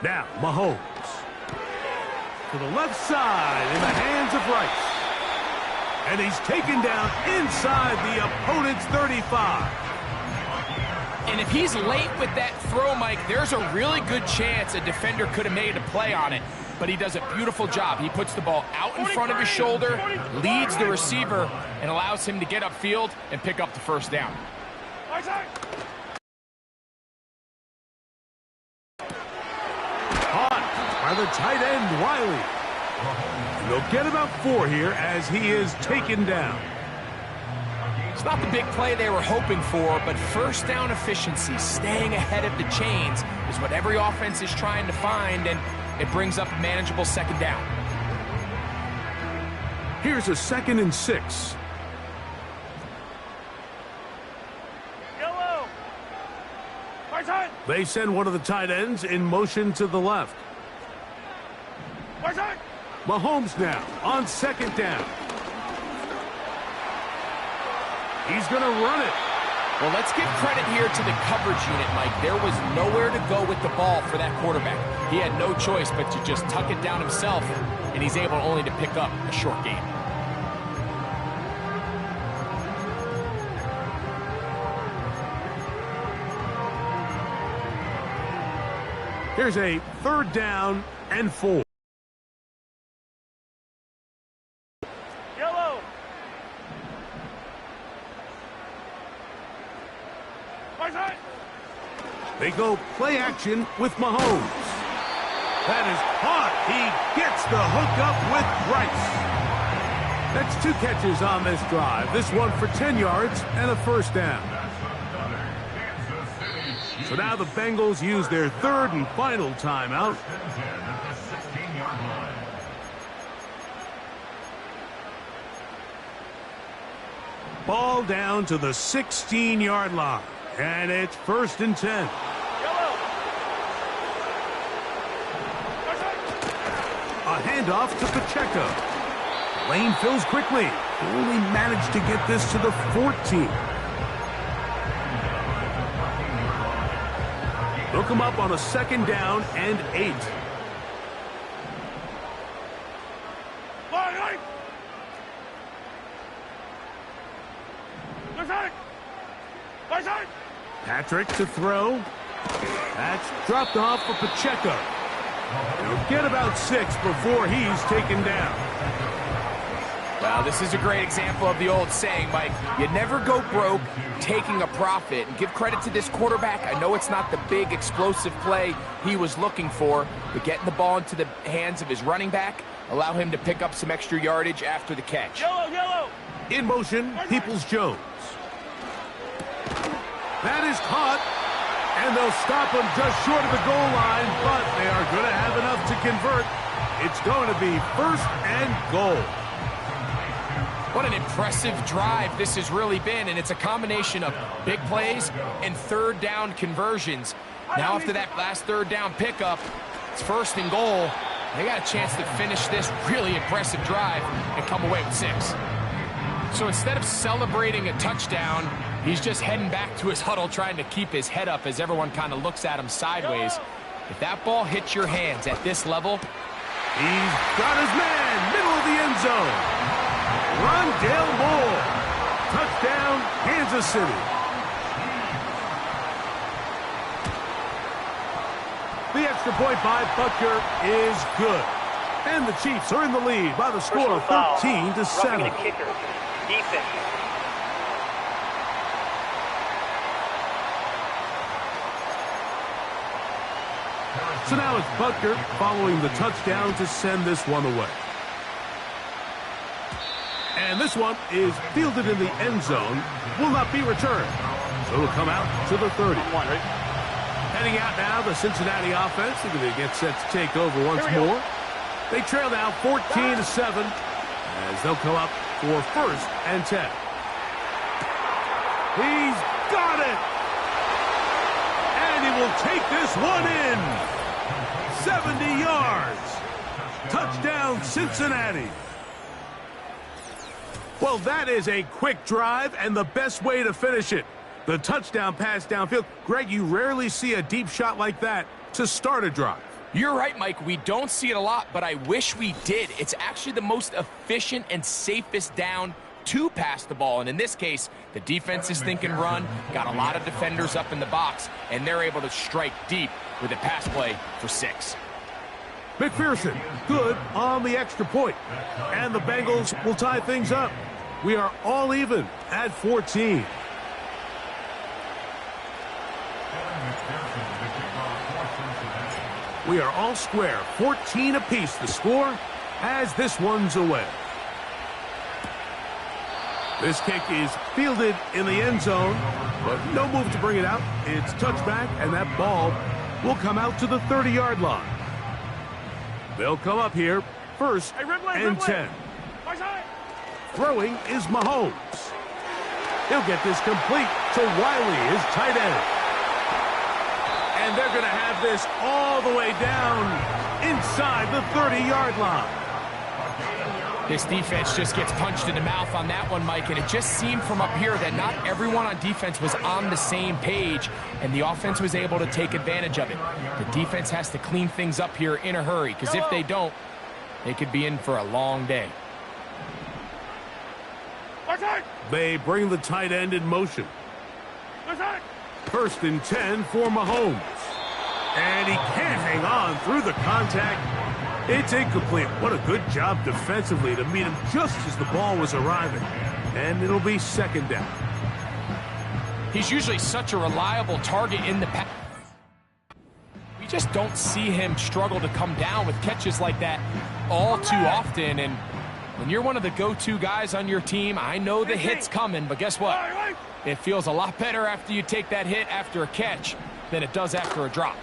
Now, Mahomes. To the left side in the hands of Rice. And he's taken down inside the opponent's 35. And if he's late with that throw, Mike, there's a really good chance a defender could have made a play on it. But he does a beautiful job. He puts the ball out in front of his shoulder, leads the receiver, and allows him to get upfield and pick up the first down. Caught by the tight end, Wiley. And they'll get about 4 here as he is taken down. It's not the big play they were hoping for, but first down efficiency, staying ahead of the chains, is what every offense is trying to find, and it brings up a manageable second down. Here's a 2nd and 6. Yellow. They send one of the tight ends in motion to the left. Mahomes now on 2nd down. He's going to run it. Well, let's give credit here to the coverage unit, Mike. There was nowhere to go with the ball for that quarterback. He had no choice but to just tuck it down himself, and he's able only to pick up a short gain. Here's a 3rd down and 4. Yellow. They go play action with Mahomes. That is caught. He gets the hook up with Rice. That's 2 catches on this drive. This one for 10 yards and a first down. So now the Bengals use their 3rd and final timeout. Ball down to the 16-yard line. And it's 1st and 10. A handoff to Pacheco. Lane fills quickly. Only managed to get this to the 14. They'll come up on a 2nd down and 8. Patrick to throw. That's dropped off for Pacheco. He'll get about 6 before he's taken down. Well, this is a great example of the old saying, Mike. You never go broke taking a profit. And give credit to this quarterback. I know it's not the big explosive play he was looking for, but getting the ball into the hands of his running back allow him to pick up some extra yardage after the catch. Yellow. In motion, Peoples-Jones. That is caught, and they'll stop him just short of the goal line, but they are going to have enough to convert. It's going to be 1st and goal. What an impressive drive this has really been, and it's a combination of big plays and 3rd down conversions. Now after that last 3rd down pickup, it's 1st and goal. They got a chance to finish this really impressive drive and come away with 6. So instead of celebrating a touchdown, he's just heading back to his huddle trying to keep his head up as everyone kind of looks at him sideways. If that ball hits your hands at this level, he's got his man, middle of the end zone. Rondale Moore. Touchdown, Kansas City. The extra point by Butker is good. And the Chiefs are in the lead by the score of 13-7. Defense. So now it's Butker following the touchdown to send this one away. And this one is fielded in the end zone, will not be returned. So it'll come out to the 30. Heading out now, the Cincinnati offense. They're going to get set to take over once more. They trail now 14-7 as they'll come up for 1st and 10. He's got it! And he will take this one in. 70 yards. Touchdown, Cincinnati. Well, that is a quick drive and the best way to finish it. The touchdown pass downfield. Greg, you rarely see a deep shot like that. to start a drive. You're right, Mike. We don't see it a lot, but I wish we did. It's actually the most efficient and safest down to pass the ball. And in this case, the defense is thinking run, got a lot of defenders up in the box, and they're able to strike deep with a pass play for 6. McPherson, good on the extra point. And the Bengals will tie things up. We are all even at 14. We are all square, 14 apiece the score as this one's away. This kick is fielded in the end zone, but no move to bring it out. It's touchback, and that ball will come out to the 30-yard line. They'll come up here, first and 10. Throwing is Mahomes. He'll get this complete to Wiley, his tight end. And they're going to have this all the way down inside the 30-yard line. This defense just gets punched in the mouth on that one, Mike, and it just seemed from up here that not everyone on defense was on the same page, and the offense was able to take advantage of it. The defense has to clean things up here in a hurry, because if they don't, they could be in for a long day. They bring the tight end in motion. First and 10 for Mahomes. And he can't hang on through the contact. It's incomplete. What a good job defensively to meet him just as the ball was arriving. And it'll be second down. He's usually such a reliable target in the pass. We just don't see him struggle to come down with catches like that all too often. And when you're one of the go-to guys on your team, I know the hit's coming, but guess what? It feels a lot better after you take that hit after a catch than it does after a drop.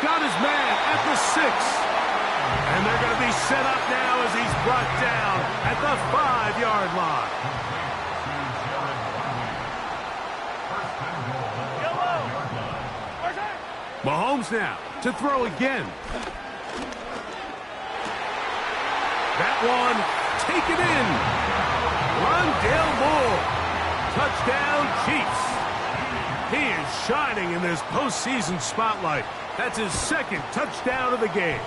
Got his man at the 6. And they're going to be set up now as he's brought down at the 5-yard line. Mahomes now to throw again. That one taken in. Rondale Moore. Touchdown, Chiefs. He is shining in this postseason spotlight. That's his second touchdown of the game.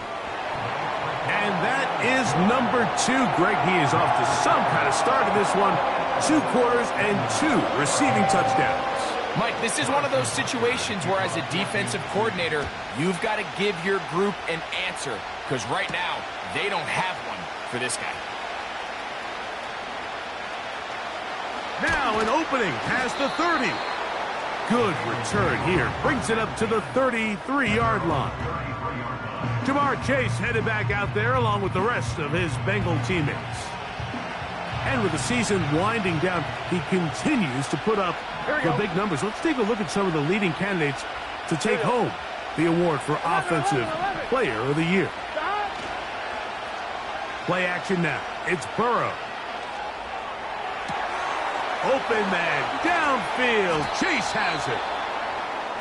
And that is number 2. Greg, he is off to some kind of start in this one. 2 quarters and 2 receiving touchdowns. Mike, this is one of those situations where as a defensive coordinator, you've got to give your group an answer. Because right now, they don't have one for this guy. Now an opening past the 30. Good return here. Brings it up to the 33-yard line. Jamar Chase headed back out there along with the rest of his Bengal teammates. And with the season winding down, he continues to put up the big numbers. Let's take a look at some of the leading candidates to take home the award for Offensive Player of the Year. Play action now. It's Burrow. Open man, downfield. Chase has it.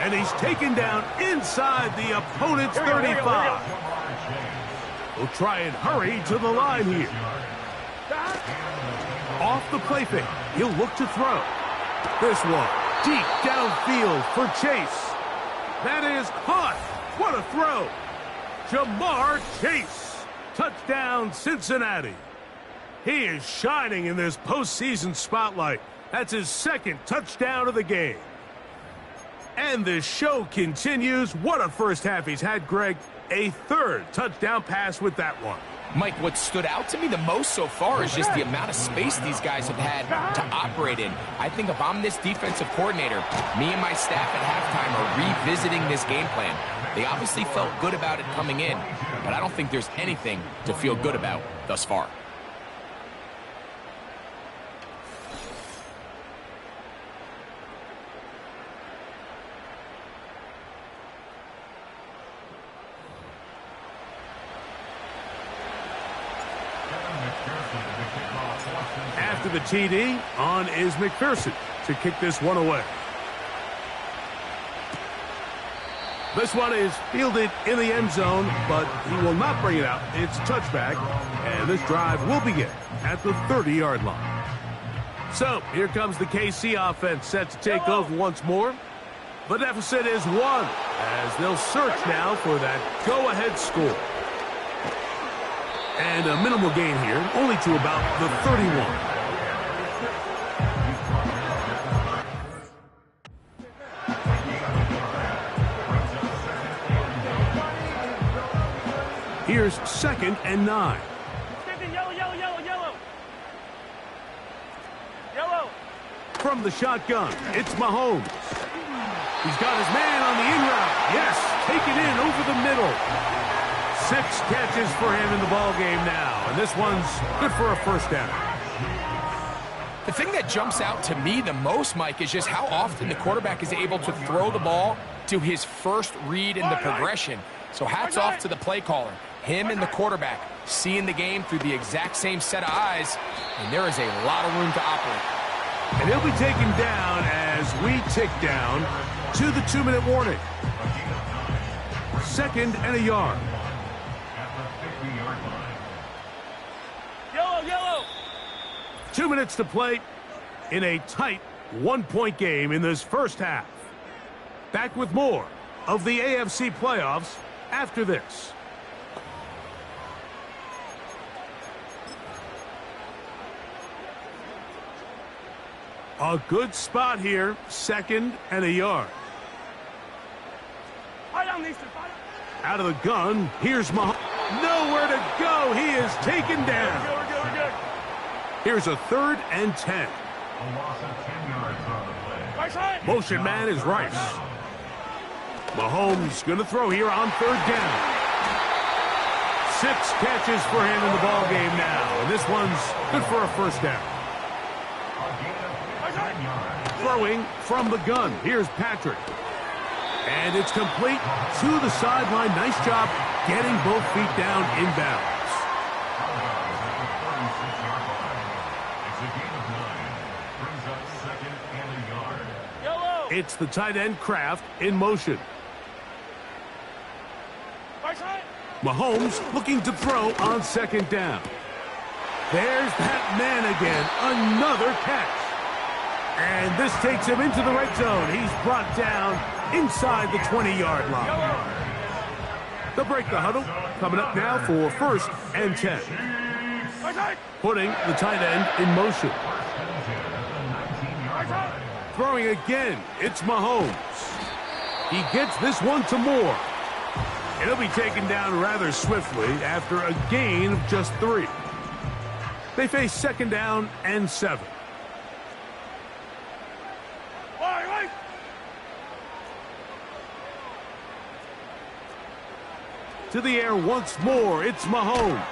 And he's taken down inside the opponent's 35. We'll try and hurry to the line here. Off the play fake. He'll look to throw. This one, deep downfield for Chase. That is caught. What a throw. Jamar Chase. Touchdown, Cincinnati. He is shining in this postseason spotlight. That's his second touchdown of the game. And the show continues. What a first half he's had, Greg. A third touchdown pass with that one. Mike, what stood out to me the most so far is just the amount of space these guys have had to operate in. I think if I'm this defensive coordinator, me and my staff at halftime are revisiting this game plan. They obviously felt good about it coming in, but I don't think there's anything to feel good about thus far. After the TD, on is McPherson to kick this one away. This one is fielded in the end zone, but he will not bring it out. It's touchback, and this drive will begin at the 30-yard line. So, here comes the KC offense set to take over once more. The deficit is 1, as they'll search now for that go-ahead score. And a minimal gain here, only to about the 31. Here's 2nd and 9. Yellow. From the shotgun, it's Mahomes. He's got his man on the in route. Yes, take it in over the middle. 6 catches for him in the ball game now, and this one's good for a first down. The thing that jumps out to me the most, Mike, is just how often the quarterback is able to throw the ball to his first read in the progression. So hats off to the play caller. Him and the quarterback seeing the game through the exact same set of eyes, and there is a lot of room to operate. And he'll be taken down as we tick down to the 2-minute warning. 2nd and a yard. Yellow. 2 minutes to play in a tight 1-point game in this first half. Back with more of the AFC playoffs after this. A good spot here, 2nd and a yard. Out of the gun, here's Mahomes. Nowhere to go. He is taken down. We're good. Here's a 3rd and 10. Motion man is Rice. Mahomes going to throw here on 3rd down. 6 catches for him in the ball game now, and this one's good for a first down. Throwing from the gun. Here's Patrick. And it's complete to the sideline. Nice job getting both feet down inbounds. Yellow. It's the tight end Kraft in motion. Mahomes looking to throw on 2nd down. There's that man again. Another catch. And this takes him into the red zone. He's brought down inside the 20-yard line. They'll break the huddle. Coming up now for 1st and 10. Putting the tight end in motion. Throwing again. It's Mahomes. He gets this one to Moore. And he'll be taken down rather swiftly after a gain of just 3. They face 2nd down and 7. To the air once more, it's Mahomes.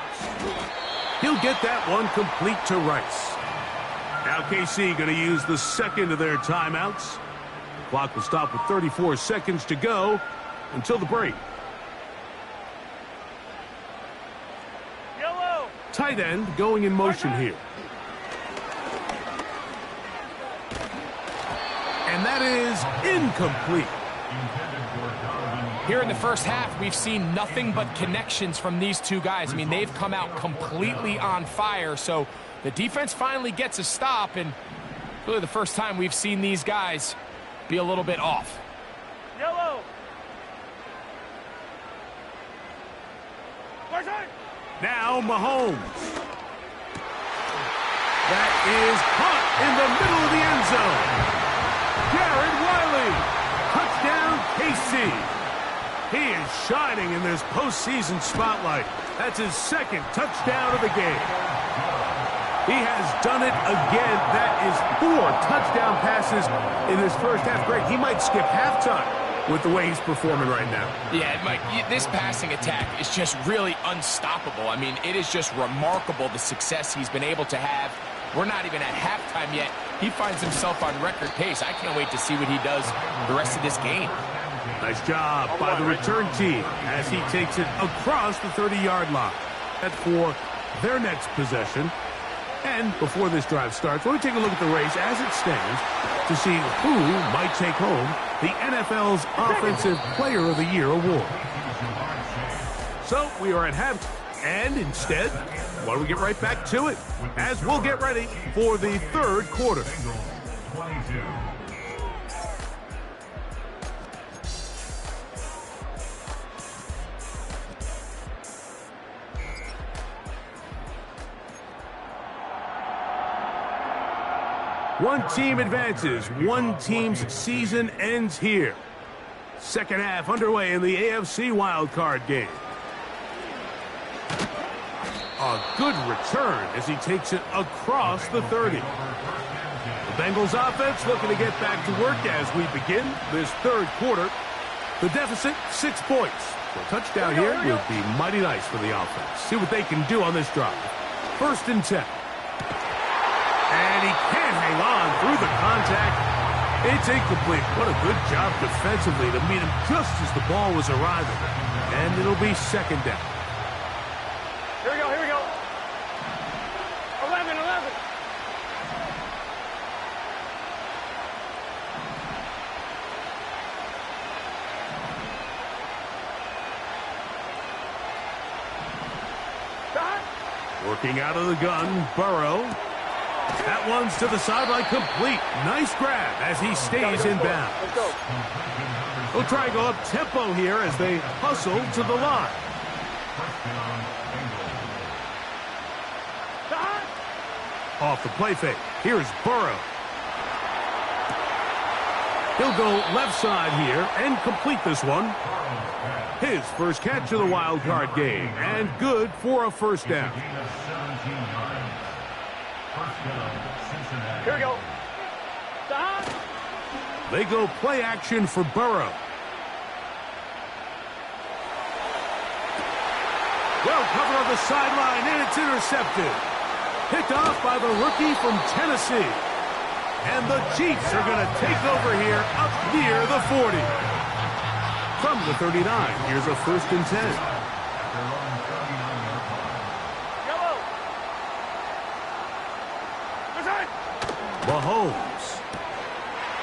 He'll get that one complete to Rice. Now KC going to use the 2nd of their timeouts. Clock will stop with 34 seconds to go until the break. Yellow. Tight end going in motion here. And that is incomplete. Here in the first half, we've seen nothing but connections from these two guys. I mean, they've come out completely on fire, so the defense finally gets a stop, and really the first time we've seen these guys be a little bit off. Yellow. Now Mahomes. That is caught in the middle of the end zone. Garrett Wiley. Touchdown, KC. He is shining in this postseason spotlight. That's his 2nd touchdown of the game. He has done it again. That is 4 touchdown passes in his first half. Greg, he might skip halftime with the way he's performing right now. Yeah, Mike, this passing attack is just really unstoppable. I mean, it is just remarkable the success he's been able to have. We're not even at halftime yet. He finds himself on record pace. I can't wait to see what he does the rest of this game. Nice job by the return team as he takes it across the 30-yard line. That's for their next possession. And before this drive starts, we'll take a look at the race as it stands to see who might take home the NFL's Offensive Player of the Year award. So we are at half, and instead, why don't we get right back to it as we'll get ready for the 3rd quarter. One team advances. One team's season ends here. Second half underway in the AFC wildcard game. A good return as he takes it across the 30. The Bengals offense looking to get back to work as we begin this third quarter. The deficit, 6 points. A touchdown here would be mighty nice for the offense. See what they can do on this drive. 1st and 10. And he can't hang on through the contact. It's incomplete. What a good job defensively to meet him just as the ball was arriving. And it'll be 2nd down. Here we go, here we go. 11. Working out of the gun, Burrow. That one's to the sideline, complete. Nice grab as he stays in bounds. They'll try and go up tempo here as they hustle to the line. Off the play fake. Here's Burrow. He'll go left side here and complete this one. His first catch of the wild card game, and good for a 1st down. Here we go. They go play action for Burrow. Well covered on the sideline, and it's intercepted. Picked off by the rookie from Tennessee. And the Chiefs are going to take over here up near the 40. From the 39, here's a 1st and 10. Yellow. Mahomes.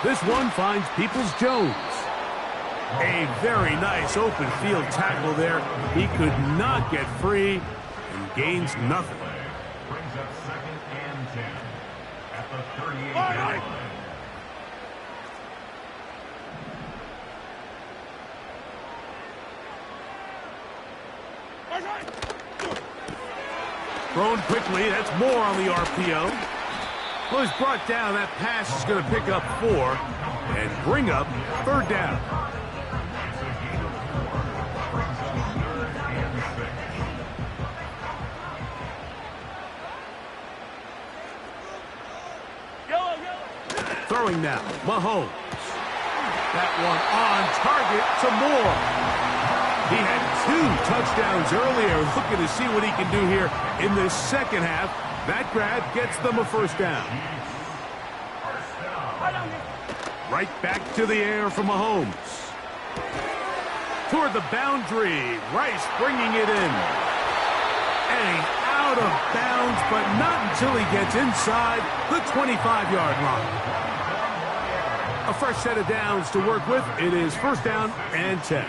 This one finds Peoples-Jones. A very nice open field tackle there. He could not get free and gains nothing. Brings up 2nd and 10 at the 38-yard line. Thrown quickly. That's more on the RPO. Well, he's brought down. That pass is going to pick up 4 and bring up 3rd down. Throwing now, Mahomes. That one on target to Moore. He had 2 touchdowns earlier, looking to see what he can do here in this second half. That grab gets them a 1st down. Right back to the air for Mahomes. Toward the boundary, Rice bringing it in. And out of bounds, but not until he gets inside the 25-yard line. A fresh set of downs to work with. It is 1st down and 10.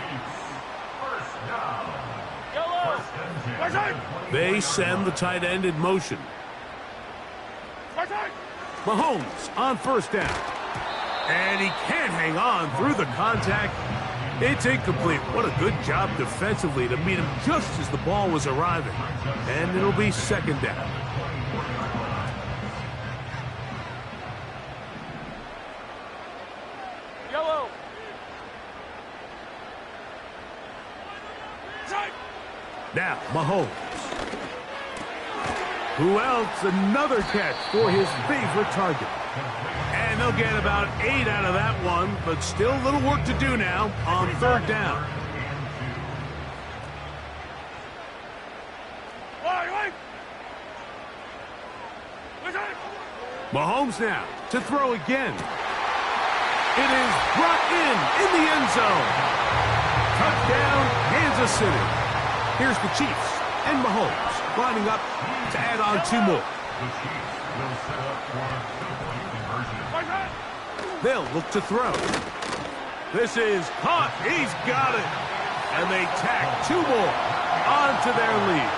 They send the tight end in motion. Mahomes on 1st down. And he can't hang on through the contact. It's incomplete. What a good job defensively to meet him just as the ball was arriving. And it'll be 2nd down. Yellow. Now, Mahomes. Who else? Another catch for his favorite target. And they'll get about 8 out of that one, but still a little work to do now on 3rd down. Mahomes now to throw again. It is brought in the end zone. Touchdown, Kansas City. Here's the Chiefs and Mahomes lining up to add on 2 more. They'll look to throw. This is caught. He's got it. And they tack 2 more onto their lead.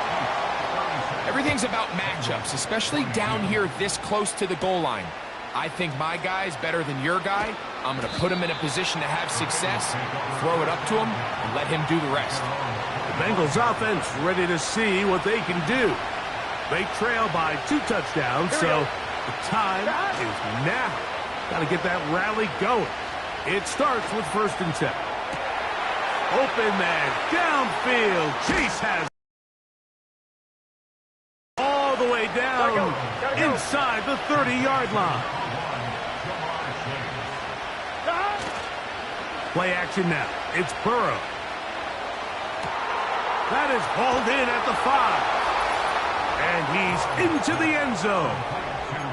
Everything's about matchups, especially down here this close to the goal line. I think my guy's better than your guy. I'm going to put him in a position to have success, throw it up to him, and let him do the rest. The Bengals offense ready to see what they can do. They trail by 2 touchdowns, so The time is now. Got to get that rally going. It starts with 1st and 10. Open man, downfield. Chase has all the way down inside the 30-yard line. Play action now. It's Burrow. That is hauled in at the 5. And he's into the end zone.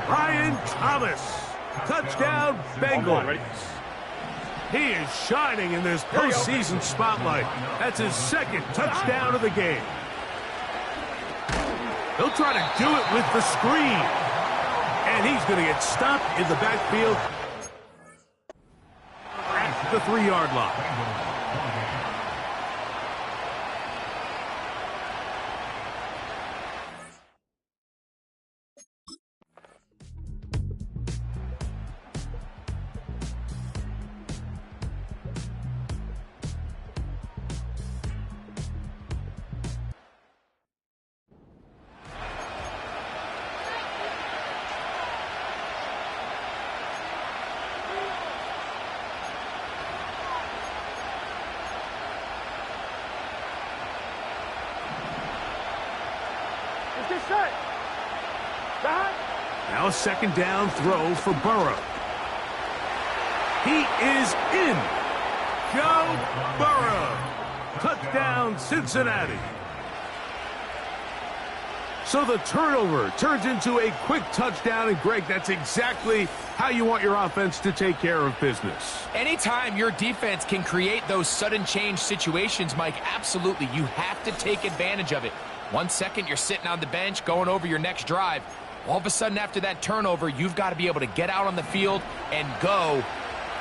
Brian Thomas. Touchdown, Bengals. He is shining in this postseason spotlight. That's his 2nd touchdown of the game. He'll try to do it with the screen. And he's going to get stopped in the backfield at the 3-yard line. Now a 2nd down throw for Burrow. He is in. Joe Burrow. Touchdown, Cincinnati. So the turnover turns into a quick touchdown, and Greg, that's exactly how you want your offense to take care of business. Anytime your defense can create those sudden change situations, Mike, absolutely, you have to take advantage of it. 1 second, you're sitting on the bench, going over your next drive. All of a sudden, after that turnover, you've got to be able to get out on the field and go.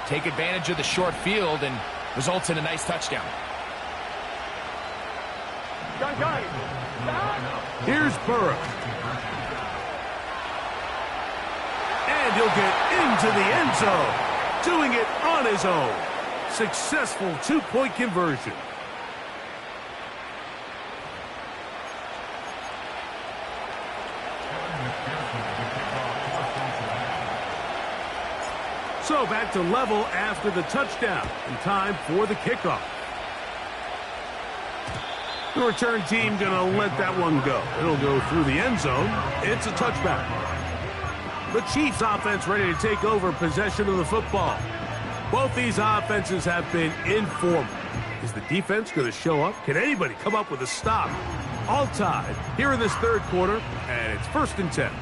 Take advantage of the short field, and results in a nice touchdown. Here's Burrow. And he'll get into the end zone. Doing it on his own. Successful 2-point conversion. So back to level after the touchdown. And time for the kickoff. The return team going to let that one go. It'll go through the end zone. It's a touchback. The Chiefs offense ready to take over possession of the football. Both these offenses have been informal. Is the defense going to show up? Can anybody come up with a stop? All tied here in this 3rd quarter, and it's 1st and 10.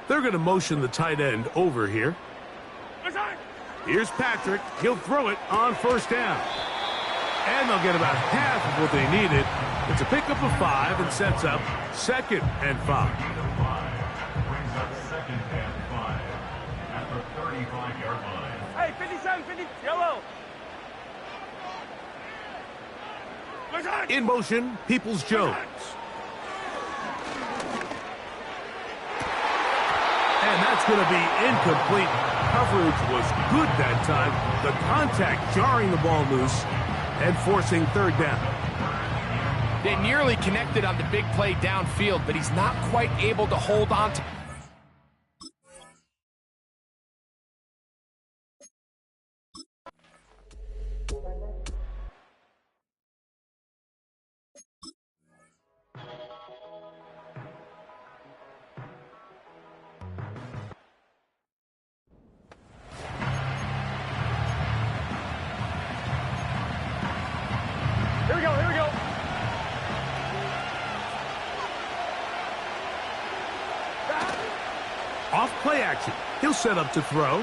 They're going to motion the tight end over here. Here's Patrick. He'll throw it on 1st down. And they'll get about half of what they needed. It's a pickup of 5 and sets up 2nd and 5. Brings up 2nd and 5 at the 35-yard line. Hey, 57, 50, yellow. In motion, Peoples-Jones. And that's going to be incomplete. Coverage was good that time. The contact jarring the ball loose and forcing 3rd down. They nearly connected on the big play downfield, but he's not quite able to hold on to. Here we go, here we go. Off play action. He'll set up to throw.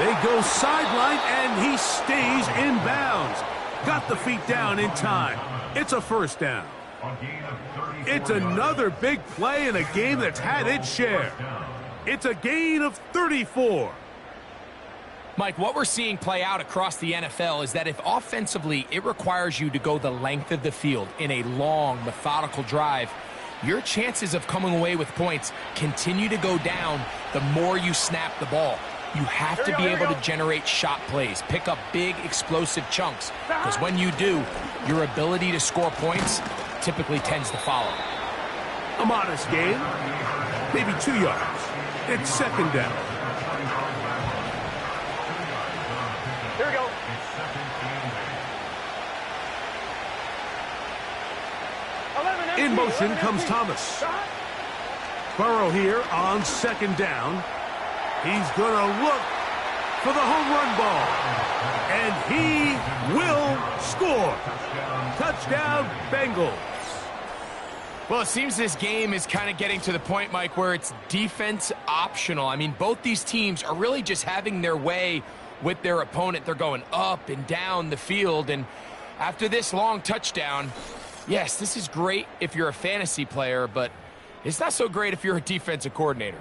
They go sideline, and he stays in bounds. Got the feet down in time. It's a 1st down. It's another big play in a game that's had its share. It's a gain of 34. Mike, what we're seeing play out across the NFL is that if offensively it requires you to go the length of the field in a long, methodical drive, your chances of coming away with points continue to go down the more you snap the ball. You have to be able to generate shot plays, pick up big, explosive chunks, because when you do, your ability to score points typically tends to follow. A modest gain, maybe 2 yards. It's second down. Here we go. In motion comes Thomas. Burrow here on second down. He's going to look for the home run ball. And he will score. Touchdown, Bengals. Well, it seems this game is kind of getting to the point, Mike, where it's defense optional. I mean, both these teams are really just having their way with their opponent. They're going up and down the field. And after this long touchdown, yes, this is great if you're a fantasy player, but it's not so great if you're a defensive coordinator.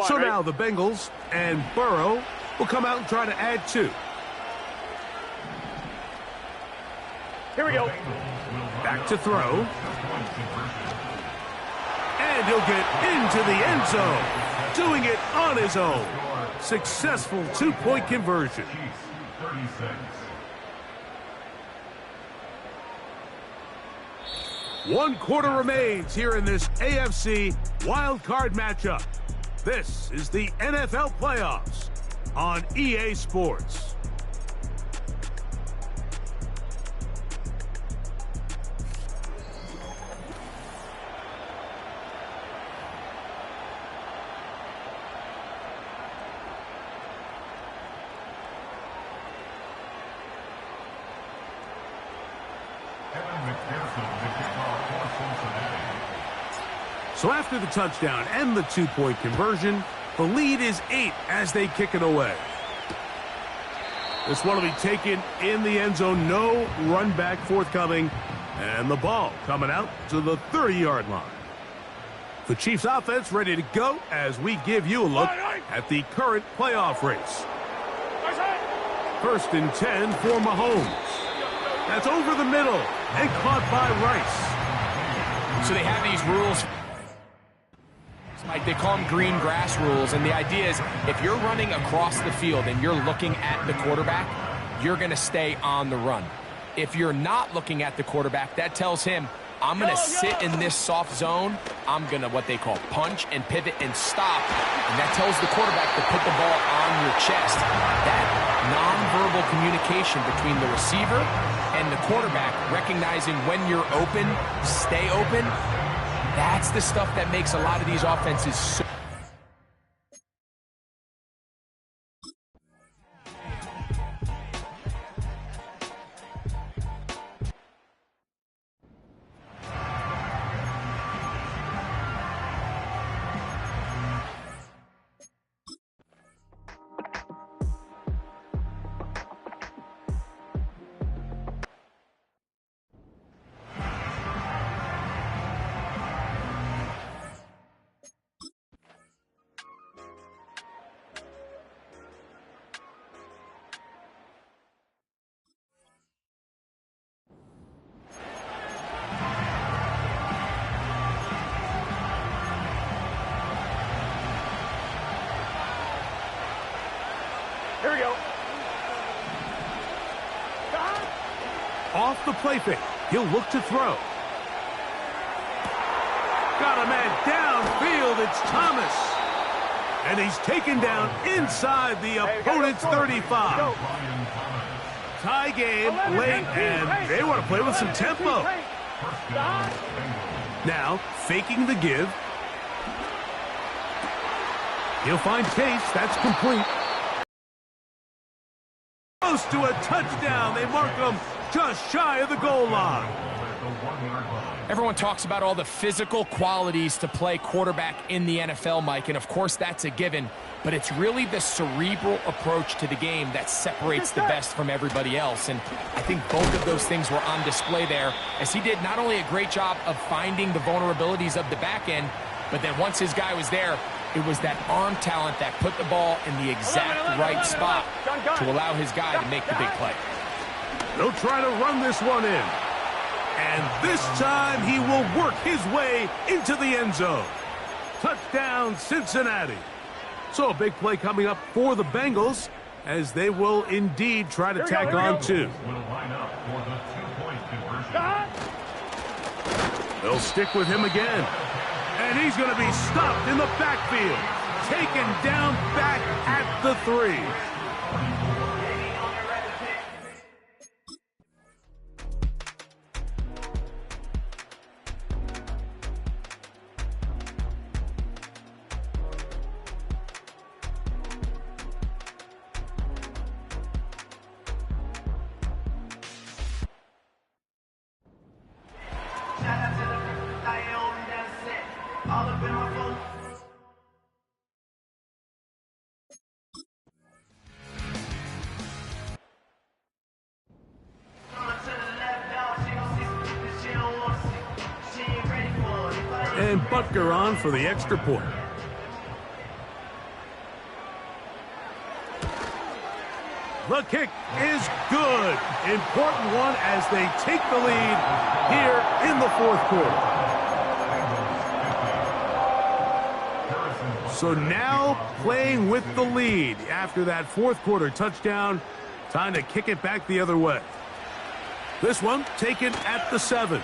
So now the Bengals and Burrow will come out and try to add 2. Here we go. Back to throw. And he'll get into the end zone, doing it on his own. Successful 2-point conversion. 1 quarter remains here in this AFC wildcard matchup. This is the NFL playoffs on EA Sports. So after the touchdown and the 2-point conversion, the lead is 8 as they kick it away. This one will be taken in the end zone. No run back forthcoming. And the ball coming out to the 30-yard line. The Chiefs offense ready to go as we give you a look at the current playoff race. 1st and 10 for Mahomes. That's over the middle and caught by Rice. So they have these rules. They call them green grass rules, and the idea is if you're running across the field and you're looking at the quarterback, you're going to stay on the run. If you're not looking at the quarterback, that tells him, I'm going to sit in this soft zone. I'm going to what they call punch and pivot and stop, and that tells the quarterback to put the ball on your chest. That nonverbal communication between the receiver and the quarterback, recognizing when you're open, stay open, that's the stuff that makes a lot of these offenses so... Here we go. Off the play fake. He'll look to throw. Got a man downfield. It's Thomas. And he's taken down inside the opponent's 35. Tie game late, and they want to play with some tempo. Now, faking the give. He'll find Case. That's complete. Close to a touchdown. They mark him just shy of the goal line. Everyone talks about all the physical qualities to play quarterback in the NFL, Mike, and of course that's a given, but it's really the cerebral approach to the game that separates the best from everybody else, and I think both of those things were on display there, as he did not only a great job of finding the vulnerabilities of the back end, but then once his guy was there, It was that arm talent that put the ball in the exact right spot to allow his guy to make the big play. They'll try to run this one in. And this time he will work his way into the end zone. Touchdown, Cincinnati. So a big play coming up for the Bengals as they will indeed try to tack on two. They'll stick with him again. And he's going to be stopped in the backfield. Taken down back at the 3. And Butker on for the extra point. The kick is good. Important one as they take the lead here in the fourth quarter. So now playing with the lead after that fourth quarter touchdown. Time to kick it back the other way. This one taken at the 7.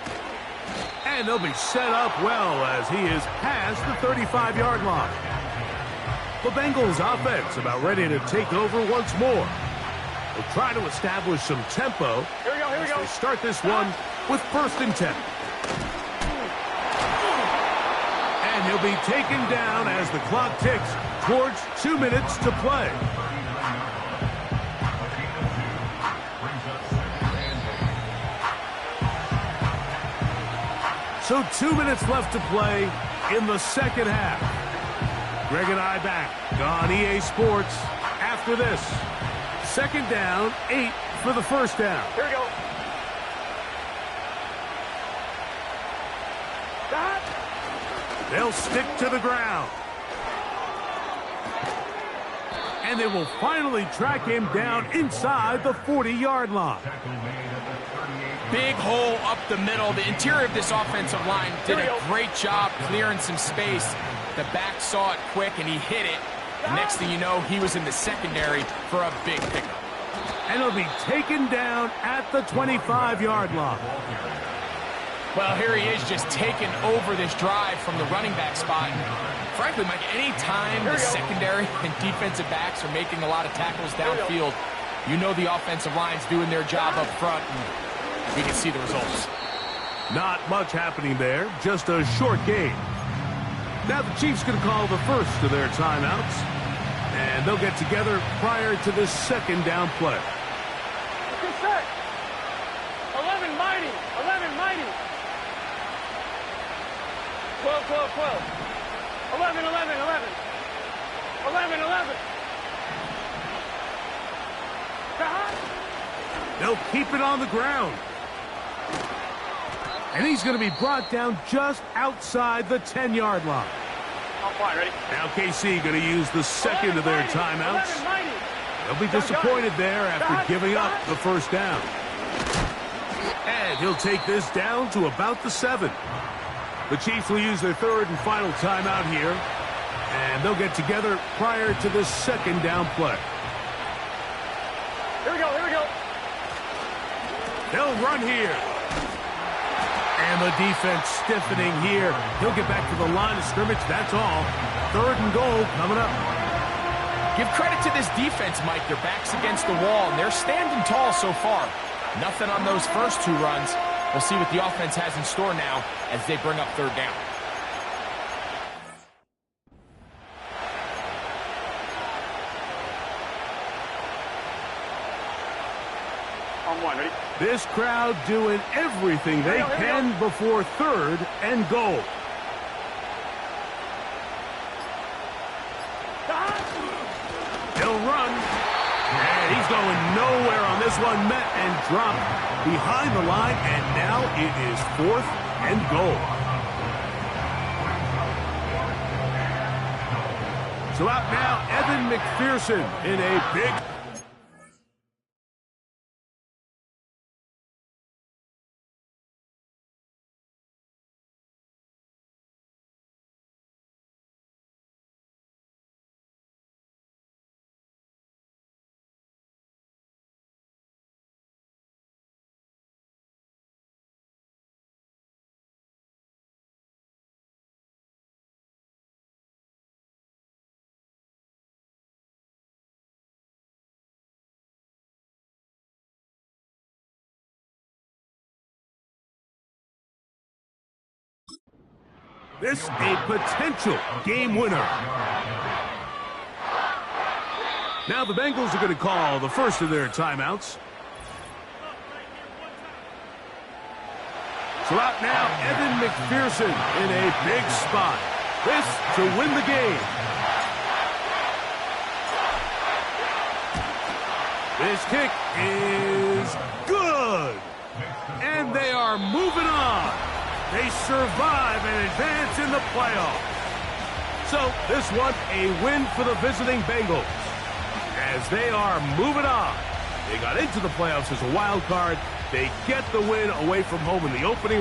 And they'll be set up well as he is past the 35-yard line. The Bengals offense about ready to take over once more. They'll try to establish some tempo. Here we go. They start this one with 1st and 10. And he'll be taken down as the clock ticks towards 2 minutes to play. So 2 minutes left to play in the second half. Greg and I back on EA Sports after this. 2nd down, 8 for the 1st down. Here we go. They'll stick to the ground. And they will finally track him down inside the 40-yard line. Big hole up the middle. The interior of this offensive line did a great job clearing some space. The back saw it quick, and he hit it. The next thing you know, he was in the secondary for a big pickup. And he'll be taken down at the 25-yard line. Well, here he is just taking over this drive from the running back spot. And frankly, Mike, any time the secondary and defensive backs are making a lot of tackles downfield, you know the offensive line's doing their job up front, and we can see the results. Not much happening there, just a short game. Now the Chiefs going to call the first of their timeouts, and they'll get together prior to this 2nd down play. Good set. 11 mighty. 11 mighty. 12, 12, 12. 11, 11, 11. 11, 11. They'll keep it on the ground. And he's going to be brought down just outside the 10-yard line. I'm fine, ready? Now KC going to use the 2nd of their timeouts. They'll be disappointed there after giving up the 1st down. And he'll take this down to about the 7. The Chiefs will use their 3rd and final timeout here. And they'll get together prior to this 2nd down play. Here we go, here we go. They'll run here. And the defense stiffening here. He'll get back to the line of scrimmage. That's all. 3rd and goal coming up. Give credit to this defense, Mike. Their back's against the wall, and they're standing tall so far. Nothing on those first 2 runs. We'll see what the offense has in store now as they bring up 3rd down. On 1, ready? This crowd doing everything they can before 3rd and goal. He'll run. And he's going nowhere on this one. Met and dropped behind the line. And now it is 4th and goal. So out now, Evan McPherson in a big... This a potential game winner. Now the Bengals are going to call the first of their timeouts. So out now, Evan McPherson in a big spot. This to win the game. This kick is good. And they are moving on. They survive and advance in the playoffs. So this one, a win for the visiting Bengals. As they are moving on. They got into the playoffs as a wild card. They get the win away from home in the opening